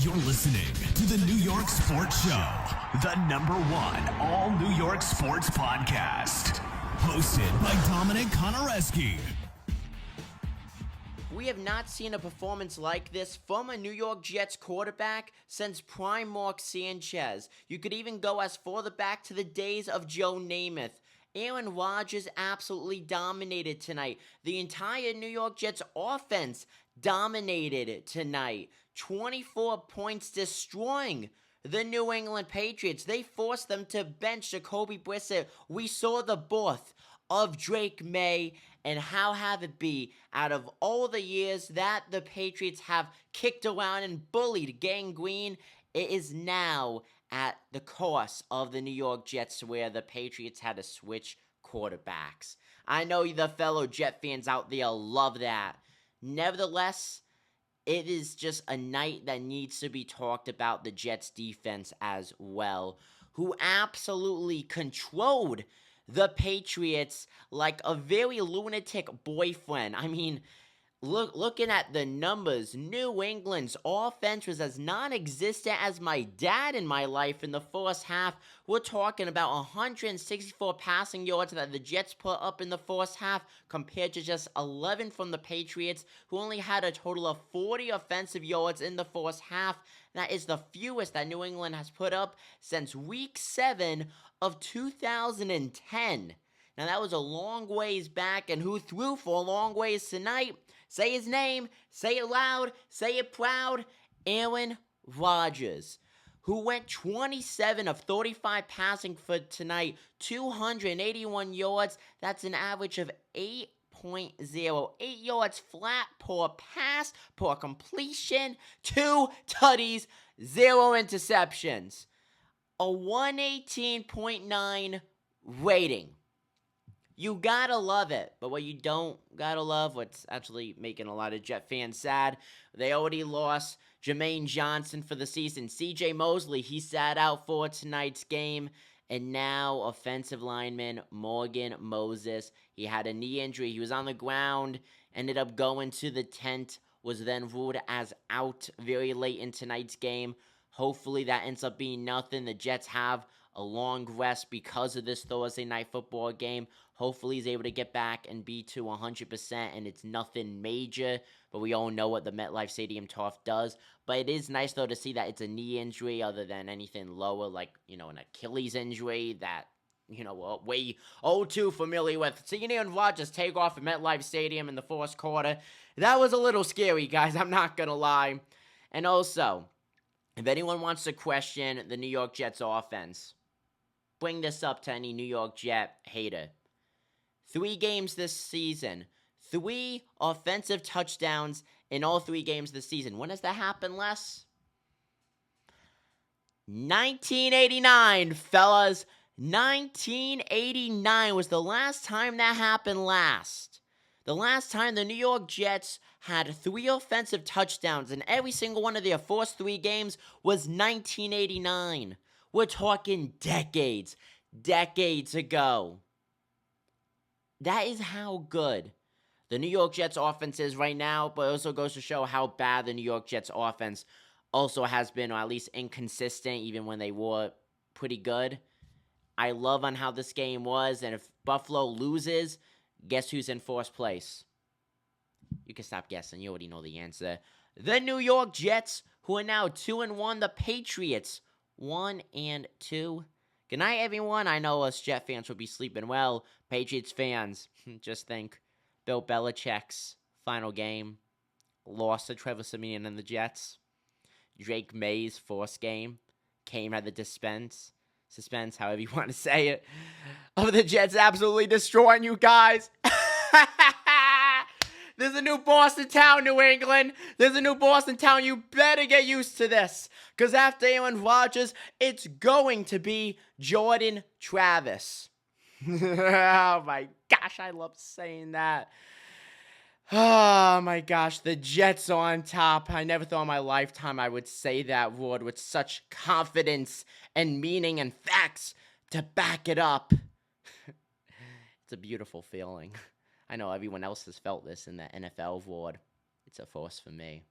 You're listening to the New York Sports Show, the #1 all New York sports podcast. Hosted by Dominic Konareski. We have not seen a performance like this from a New York Jets quarterback since prime Mark Sanchez. You could even go as far back to the days of Joe Namath. Aaron Rodgers absolutely dominated tonight. The entire New York Jets offense dominated tonight. 24 points destroying the New England Patriots. They forced them to bench Jacoby Brissett. We saw the birth of Drake Maye, and how have it be out of all the years that the Patriots have kicked around and bullied Gang Green, it is now at the cost of the New York Jets where the Patriots had to switch quarterbacks. I know the fellow Jet fans out there love that. Nevertheless, it is just a night that needs to be talked about the Jets defense as well, who absolutely controlled the Patriots like a very lunatic boyfriend. I mean, looking at the numbers, New England's offense was as non-existent as my dad in my life in the first half. We're talking about 164 passing yards that the Jets put up in the first half compared to just 11 from the Patriots, who only had a total of 40 offensive yards in the first half. That is the fewest that New England has put up since Week 7 of 2010. Now, that was a long ways back, and who threw for a long ways tonight? Say his name, say it loud, say it proud. Aaron Rodgers, who went 27 of 35 passing for tonight, 281 yards. That's an average of 8.08 yards flat per pass, per completion, 2 tutties, 0 interceptions. A 118.9 rating. You gotta love it, but what you don't gotta love, what's actually making a lot of Jet fans sad, they already lost Jermaine Johnson for the season. CJ Mosley, he sat out for tonight's game, and now offensive lineman Morgan Moses, he had a knee injury, he was on the ground, ended up going to the tent, was then ruled as out very late in tonight's game. Hopefully that ends up being nothing. The Jets have a long rest because of this Thursday night football game. Hopefully he's able to get back and be to 100% and it's nothing major, but we all know what the MetLife Stadium turf does. But it is nice, though, to see that it's a knee injury other than anything lower, like, an Achilles injury that, we're way too familiar with. Seeing Aaron Rodgers take off at MetLife Stadium in the fourth quarter, that was a little scary, guys, I'm not going to lie. And also, if anyone wants to question the New York Jets offense, bring this up to any New York Jet hater. 3 games this season, 3 offensive touchdowns in all 3 games this season. When has that happened, Les? 1989, fellas. 1989 was the last time that happened last. The last time the New York Jets had 3 offensive touchdowns in every single one of their first 3 games was 1989. We're talking decades ago. That is how good the New York Jets offense is right now, but it also goes to show how bad the New York Jets offense also has been, or at least inconsistent, even when they were pretty good. I love on how this game was, and if Buffalo loses, guess who's in first place? You can stop guessing. You already know the answer. The New York Jets, who are now 2-1. The Patriots, 1-2. Good night, everyone. I know us Jet fans will be sleeping well. Patriots fans, just think. Bill Belichick's final game. Lost to Trevor Siemian and the Jets. Drake Maye's first game. Came at the suspense, however you want to say it, of the Jets absolutely destroying you guys. There's a new Boston town, New England. There's a new Boston town. You better get used to this. Because after Aaron Rodgers, it's going to be Jordan Travis. Oh my gosh, I love saying that. Oh my gosh, the Jets are on top. I never thought in my lifetime I would say that word with such confidence and meaning and facts to back it up. It's a beautiful feeling. I know everyone else has felt this in the NFL world. It's a force for me.